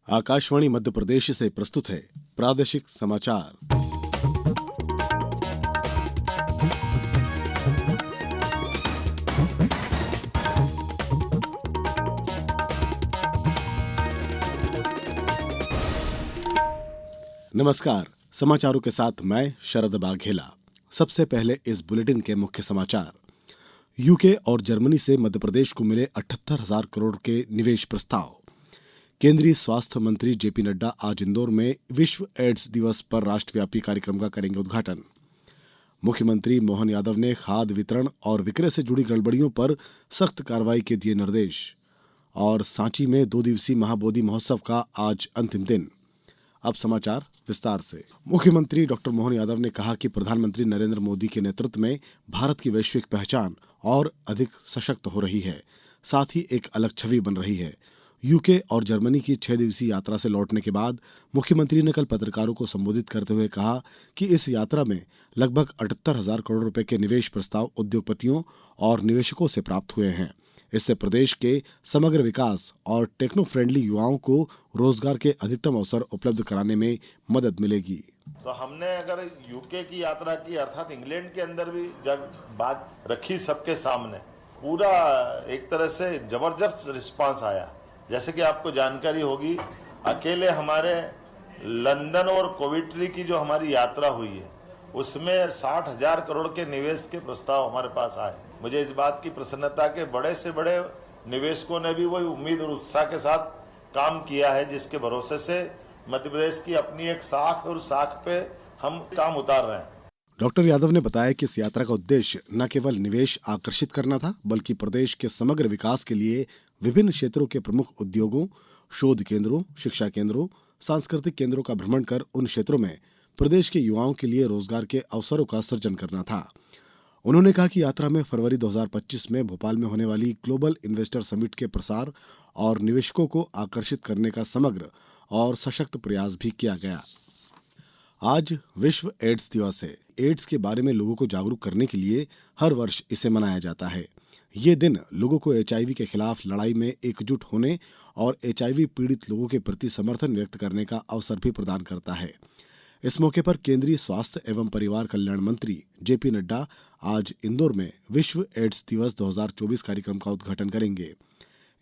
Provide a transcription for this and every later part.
आकाशवाणी मध्य प्रदेश से प्रस्तुत है प्रादेशिक समाचार। नमस्कार, समाचारों के साथ मैं शरद बाघेला। सबसे पहले इस बुलेटिन के मुख्य समाचार। यूके और जर्मनी से मध्य प्रदेश को मिले 78,000 करोड़ के निवेश प्रस्ताव। केंद्रीय स्वास्थ्य मंत्री जेपी नड्डा आज इंदौर में विश्व एड्स दिवस पर राष्ट्रव्यापी कार्यक्रम का करेंगे उद्घाटन। मुख्यमंत्री मोहन यादव ने खाद्य वितरण और विक्रय से जुड़ी गड़बड़ियों पर सख्त कार्रवाई के दिए निर्देश। और सांची में 2 दिवसीय महाबोधि महोत्सव का आज अंतिम दिन। अब समाचार विस्तार से। मुख्यमंत्री डॉक्टर मोहन यादव ने कहा कि प्रधानमंत्री नरेंद्र मोदी के नेतृत्व में भारत की वैश्विक पहचान और अधिक सशक्त हो रही है, साथ ही एक अलग छवि बन रही है। यूके और जर्मनी की 6 दिवसीय यात्रा से लौटने के बाद मुख्यमंत्री ने कल पत्रकारों को संबोधित करते हुए कहा कि इस यात्रा में लगभग 78,000 करोड़ रुपए के निवेश प्रस्ताव उद्योगपतियों और निवेशकों से प्राप्त हुए हैं। इससे प्रदेश के समग्र विकास और टेक्नो फ्रेंडली युवाओं को रोजगार के अधिकतम अवसर उपलब्ध कराने में मदद मिलेगी। तो हमने अगर यूके की यात्रा की, अर्थात इंग्लैंड के अंदर भी जब बात रखी सबके सामने, पूरा एक तरह से जबरदस्त रिस्पांस आया। जैसे कि आपको जानकारी होगी, अकेले हमारे लंदन और कोविट्री की जो हमारी यात्रा हुई है उसमें 60,000 करोड़ के निवेश के प्रस्ताव हमारे पास आए। मुझे इस बात की प्रसन्नता के बड़े से बड़े निवेशकों ने भी वही उम्मीद और उत्साह के साथ काम किया है, जिसके भरोसे से मध्य प्रदेश की अपनी एक साख और साख पे हम काम उतार रहे हैं। डॉक्टर यादव ने बताया कि इस यात्रा का उद्देश्य न केवल निवेश आकर्षित करना था, बल्कि प्रदेश के समग्र विकास के लिए विभिन्न क्षेत्रों के प्रमुख उद्योगों, शोध केंद्रों, शिक्षा केंद्रों, सांस्कृतिक केंद्रों का भ्रमण कर उन क्षेत्रों में प्रदेश के युवाओं के लिए रोजगार के अवसरों का सृजन करना था। उन्होंने कहा कि यात्रा में फरवरी 2025 में भोपाल में होने वाली ग्लोबल इन्वेस्टर समिट के प्रसार और निवेशकों को आकर्षित करने का समग्र और सशक्त प्रयास भी किया गया। आज विश्व एड्स दिवस है। एड्स के बारे में लोगों को जागरूक करने के लिए हर वर्ष इसे मनाया जाता है। ये दिन लोगों को एचआईवी के खिलाफ लड़ाई में एकजुट होने और एचआईवी पीड़ित लोगों के प्रति समर्थन व्यक्त करने का अवसर भी प्रदान करता है। इस मौके पर केंद्रीय स्वास्थ्य एवं परिवार कल्याण मंत्री जेपी नड्डा आज इंदौर में विश्व एड्स दिवस 2024 कार्यक्रम का उद्घाटन करेंगे।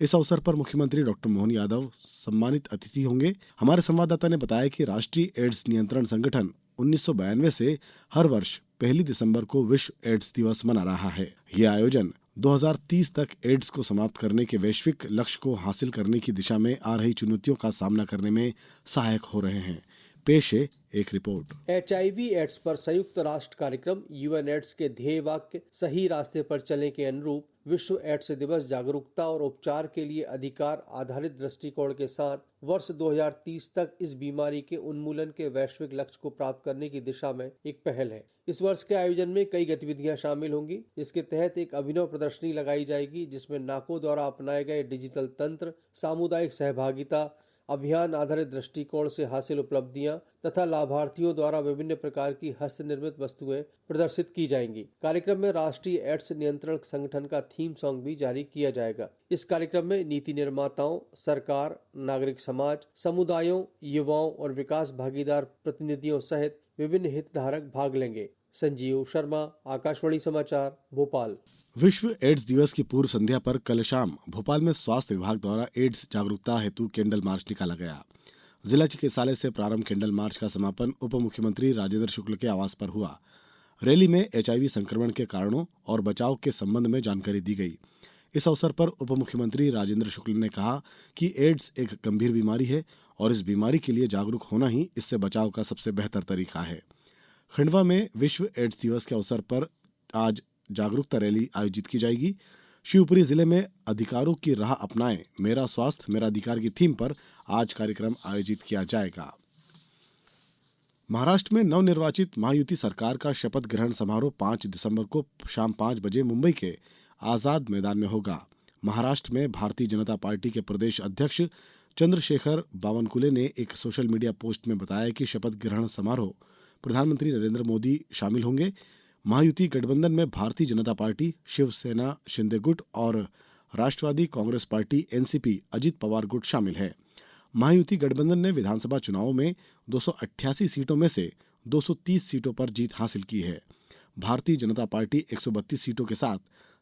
इस अवसर पर मुख्यमंत्री डॉक्टर मोहन यादव सम्मानित अतिथि होंगे। हमारे संवाददाता ने बताया कि राष्ट्रीय एड्स नियंत्रण संगठन 1992 से हर वर्ष 1 दिसंबर को विश्व एड्स दिवस मना रहा है। यह आयोजन 2030 तक एड्स को समाप्त करने के वैश्विक लक्ष्य को हासिल करने की दिशा में आ रही चुनौतियों का सामना करने में सहायक हो रहे हैं। पेश है एक रिपोर्ट। एचआईवी एड्स पर संयुक्त राष्ट्र कार्यक्रम यूएन एड्स के ध्येय वाक्य सही रास्ते पर चलने के अनुरूप विश्व एड्स दिवस जागरूकता और उपचार के लिए अधिकार आधारित दृष्टिकोण के साथ वर्ष 2030 तक इस बीमारी के उन्मूलन के वैश्विक लक्ष्य को प्राप्त करने की दिशा में एक पहल है। इस वर्ष के आयोजन में कई गतिविधियां शामिल होंगी। इसके तहत एक अभिनव प्रदर्शनी लगाई जाएगी, जिसमें नाको द्वारा अपनाए गए डिजिटल तंत्र, सामुदायिक सहभागिता, अभियान आधारित दृष्टिकोण से हासिल उपलब्धियां तथा लाभार्थियों द्वारा विभिन्न प्रकार की हस्त निर्मित वस्तुएं प्रदर्शित की जाएंगी। कार्यक्रम में राष्ट्रीय एड्स नियंत्रण संगठन का थीम सॉन्ग भी जारी किया जाएगा। इस कार्यक्रम में नीति निर्माताओं, सरकार, नागरिक समाज, समुदायों, युवाओं और विकास भागीदार प्रतिनिधियों सहित विभिन्न हितधारक भाग लेंगे। संजीव शर्मा, आकाशवाणी समाचार, भोपाल। विश्व एड्स दिवस की पूर्व संध्या पर कल शाम भोपाल में स्वास्थ्य विभाग द्वारा एड्स जागरूकता हेतु कैंडल मार्च निकाला गया। जिला चिकित्सालय से प्रारंभ कैंडल मार्च का समापन उप मुख्यमंत्री राजेंद्र शुक्ल के आवास पर हुआ। रैली में एचआईवी संक्रमण के कारणों और बचाव के संबंध में जानकारी दी गई। इस अवसर पर उप मुख्यमंत्री राजेंद्र शुक्ल ने कहा कि एड्स एक गंभीर बीमारी है और इस बीमारी के लिए जागरूक होना ही इससे बचाव का सबसे बेहतर तरीका है। खंडवा में विश्व एड्स दिवस के अवसर पर आज जागरूकता रैली आयोजित की जाएगी। शिवपुरी जिले में अधिकारों की राह अपनाएं, मेरा स्वास्थ्य मेरा अधिकार की थीम पर आज कार्यक्रम आयोजित किया जाएगा। महाराष्ट्र में नवनिर्वाचित महायुति सरकार का शपथ ग्रहण समारोह 5 दिसंबर को शाम 5 बजे मुंबई के आजाद मैदान में होगा। महाराष्ट्र में भारतीय जनता पार्टी के प्रदेश अध्यक्ष चंद्रशेखर बावनकुले ने एक सोशल मीडिया पोस्ट में बताया कि शपथ ग्रहण समारोह प्रधानमंत्री नरेंद्र मोदी शामिल होंगे। महायुति गठबंधन में भारतीय जनता पार्टी, शिवसेना शिंदे गुट और राष्ट्रवादी कांग्रेस पार्टी एनसीपी अजित पवार गुट शामिल है। महायुति गठबंधन ने विधानसभा चुनाव में 288 सीटों में से 230 सीटों पर जीत हासिल की है। भारतीय जनता पार्टी 132 सीटों के साथ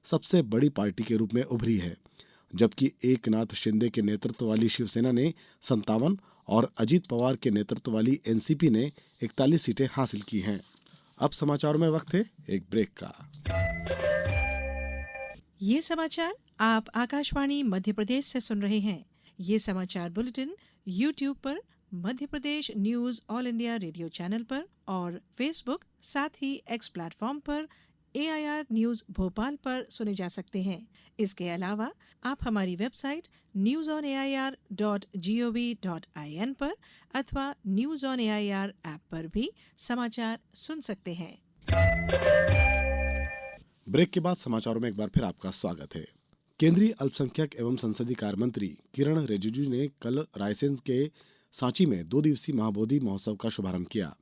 सबसे बड़ी पार्टी के रूप में उभरी है, जबकि एकनाथ शिंदे के नेतृत्व वाली शिवसेना ने 57 और अजीत पवार के नेतृत्व वाली एनसीपी ने 41 सीटें हासिल की हैं। अब समाचारों में वक्त है एक ब्रेक का। ये समाचार आप आकाशवाणी मध्य प्रदेश से सुन रहे हैं। ये समाचार बुलेटिन YouTube पर, Madhya Pradesh news all India radio channel पर और फेसबुक साथ ही एक्स प्लेटफॉर्म पर AIR न्यूज भोपाल पर सुने जा सकते हैं। इसके अलावा आप हमारी वेबसाइट newsonair.gov.in पर अथवा न्यूज ऑन AIR ऐप पर भी समाचार सुन सकते हैं। ब्रेक के बाद समाचारों में एक बार फिर आपका स्वागत है। केंद्रीय अल्पसंख्यक एवं संसदीय कार्य मंत्री किरण रिजिजू ने कल रायसेन के सांची में 2 दिवसीय महाबोधि महोत्सव का शुभारंभ किया।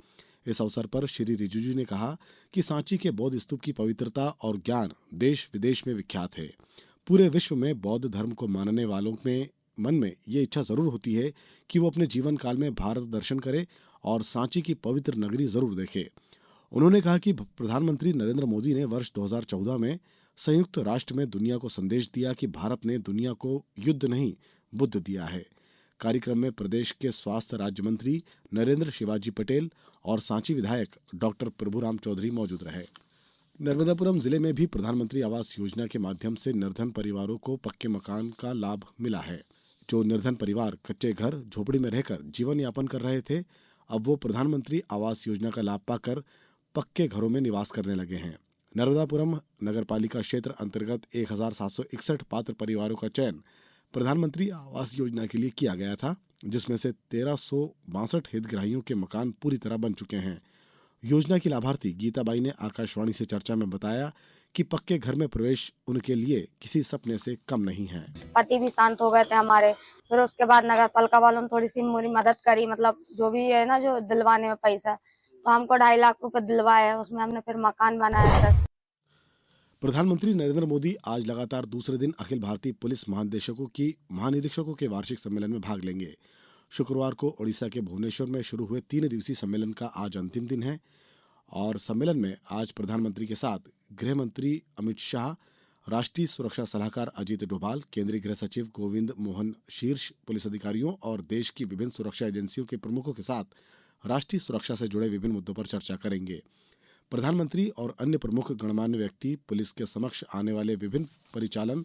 इस अवसर पर श्री रिजिजू ने कहा कि सांची के बौद्ध स्तूप की पवित्रता और ज्ञान देश विदेश में विख्यात है। पूरे विश्व में बौद्ध धर्म को मानने वालों में मन में ये इच्छा जरूर होती है कि वो अपने जीवन काल में भारत दर्शन करे और सांची की पवित्र नगरी जरूर देखे। उन्होंने कहा कि प्रधानमंत्री नरेंद्र मोदी ने वर्ष 2014 में संयुक्त राष्ट्र में दुनिया को संदेश दिया कि भारत ने दुनिया को युद्ध नहीं बुद्ध दिया है। कार्यक्रम में प्रदेश के स्वास्थ्य राज्य मंत्री नरेंद्र शिवाजी पटेल और सांची विधायक डॉक्टर प्रभुराम चौधरी मौजूद रहे। नर्मदापुरम जिले में भी प्रधानमंत्री आवास योजना के माध्यम से निर्धन परिवारों को पक्के मकान का लाभ मिला है। जो निर्धन परिवार कच्चे घर झोपड़ी में रहकर जीवन यापन कर रहे थे, अब वो प्रधानमंत्री आवास योजना का लाभ पाकर पक्के घरों में निवास करने लगे हैं। नर्मदापुरम नगरपालिका क्षेत्र अंतर्गत 1761 पात्र परिवारों का चयन प्रधानमंत्री आवास योजना के लिए किया गया था, जिसमें से 1362 हितग्राहियों के मकान पूरी तरह बन चुके हैं। योजना की लाभार्थी गीताबाई ने आकाशवाणी से चर्चा में बताया कि पक्के घर में प्रवेश उनके लिए किसी सपने से कम नहीं है। पति भी शांत हो गए थे हमारे, फिर उसके बाद नगर पालिका वालों ने थोड़ी सी मेरी मदद करी, मतलब जो भी है ना जो दिलवाने में पैसा, तो हमको 2.5 लाख रुपए दिलवाए, उसमें हमने फिर मकान बनाया था। प्रधानमंत्री नरेंद्र मोदी आज लगातार दूसरे दिन अखिल भारतीय पुलिस महानिदेशकों की महानिरीक्षकों के वार्षिक सम्मेलन में भाग लेंगे। शुक्रवार को ओडिशा के भुवनेश्वर में शुरू हुए 3 दिवसीय सम्मेलन का आज अंतिम दिन है और सम्मेलन में आज प्रधानमंत्री के साथ गृह मंत्री अमित शाह, राष्ट्रीय सुरक्षा सलाहकार अजीत डोभाल, केंद्रीय गृह सचिव गोविंद मोहन शीर्ष पुलिस अधिकारियों और देश की विभिन्न सुरक्षा एजेंसियों के प्रमुखों के साथ राष्ट्रीय सुरक्षा से जुड़े विभिन्न मुद्दों पर चर्चा करेंगे। प्रधानमंत्री और अन्य प्रमुख गणमान्य व्यक्ति पुलिस के समक्ष आने वाले विभिन्न परिचालन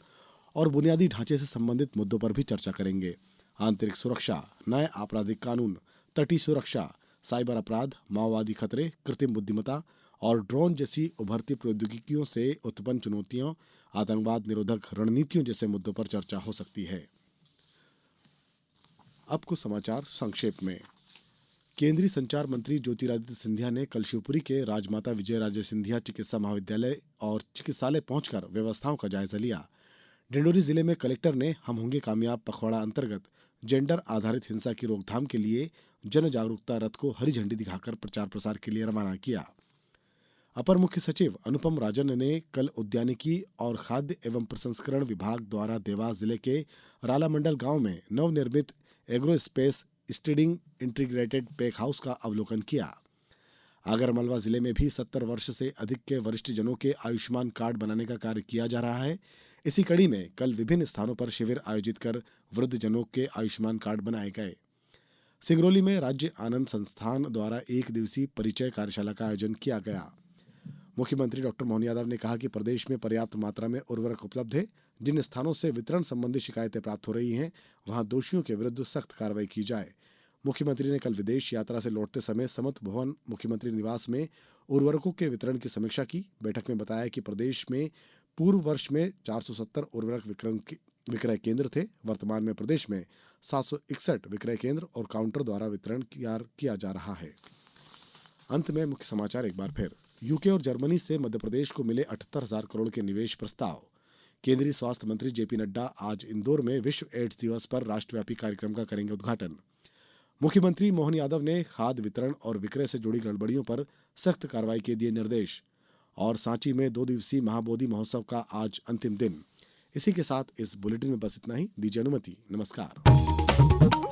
और बुनियादी ढांचे से संबंधित मुद्दों पर भी चर्चा करेंगे। आंतरिक सुरक्षा, नए आपराधिक कानून, तटीय सुरक्षा, साइबर अपराध, माओवादी खतरे, कृत्रिम बुद्धिमत्ता और ड्रोन जैसी उभरती प्रौद्योगिकियों से उत्पन्न चुनौतियों, आतंकवाद निरोधक रणनीतियों जैसे मुद्दों पर चर्चा हो सकती है। अब कुछ समाचार संक्षेप में। केंद्रीय संचार मंत्री ज्योतिरादित्य सिंधिया ने कल शिवपुरी के राजमाता विजयराजे सिंधिया चिकित्सा महाविद्यालय और चिकित्सालय पहुंचकर व्यवस्थाओं का जायजा लिया। डिंडोरी जिले में कलेक्टर ने हम होंगे कामयाब पखवाड़ा अंतर्गत जेंडर आधारित हिंसा की रोकथाम के लिए जन जागरूकता रथ को हरी झंडी दिखाकर प्रचार प्रसार के लिए रवाना किया। अपर मुख्य सचिव अनुपम राजन ने कल उद्यानिकी और खाद्य एवं प्रसंस्करण विभाग द्वारा देवास जिले के राला मंडल गांव में नवनिर्मित एग्रो स्पेस स्टीडिंग इंटीग्रेटेड पैक हाउस का अवलोकन किया। आगरमालवा जिले में भी 70 वर्ष से अधिक के वरिष्ठ जनों के आयुष्मान कार्ड बनाने का कार्य किया जा रहा है। इसी कड़ी में कल विभिन्न स्थानों पर शिविर आयोजित कर वृद्ध जनों के आयुष्मान कार्ड बनाए गए। सिंगरौली में राज्य आनंद संस्थान द्वारा 1 दिवसीय परिचय कार्यशाला का आयोजन किया गया। मुख्यमंत्री डॉक्टर मोहन यादव ने कहा कि प्रदेश में पर्याप्त मात्रा में उर्वरक उपलब्ध है। जिन स्थानों से वितरण संबंधी शिकायतें प्राप्त हो रही हैं, वहां दोषियों के विरुद्ध सख्त कार्रवाई की जाए। मुख्यमंत्री ने कल विदेश यात्रा से लौटते समय समत भवन मुख्यमंत्री निवास में उर्वरकों के वितरण की समीक्षा की। बैठक में बताया कि प्रदेश में पूर्व वर्ष में 470 उर्वरक विक्रय केंद्र थे। वर्तमान में प्रदेश में 761 विक्रय केंद्र और काउंटर द्वारा वितरण किया जा रहा है। अंत में मुख्य समाचार एक बार फिर। यूके और जर्मनी से मध्य प्रदेश को मिले 78,000 करोड़ के निवेश प्रस्ताव। केंद्रीय स्वास्थ्य मंत्री जेपी नड्डा आज इंदौर में विश्व एड्स दिवस पर राष्ट्रव्यापी कार्यक्रम का करेंगे उद्घाटन। मुख्यमंत्री मोहन यादव ने खाद्य वितरण और विक्रय से जुड़ी गड़बड़ियों पर सख्त कार्रवाई के दिए निर्देश। और सांची में 2 दिवसीय महाबोधि महोत्सव का आज अंतिम दिन। इसी के साथ इस बुलेटिन में बस इतना ही। दीजिए अनुमति। नमस्कार।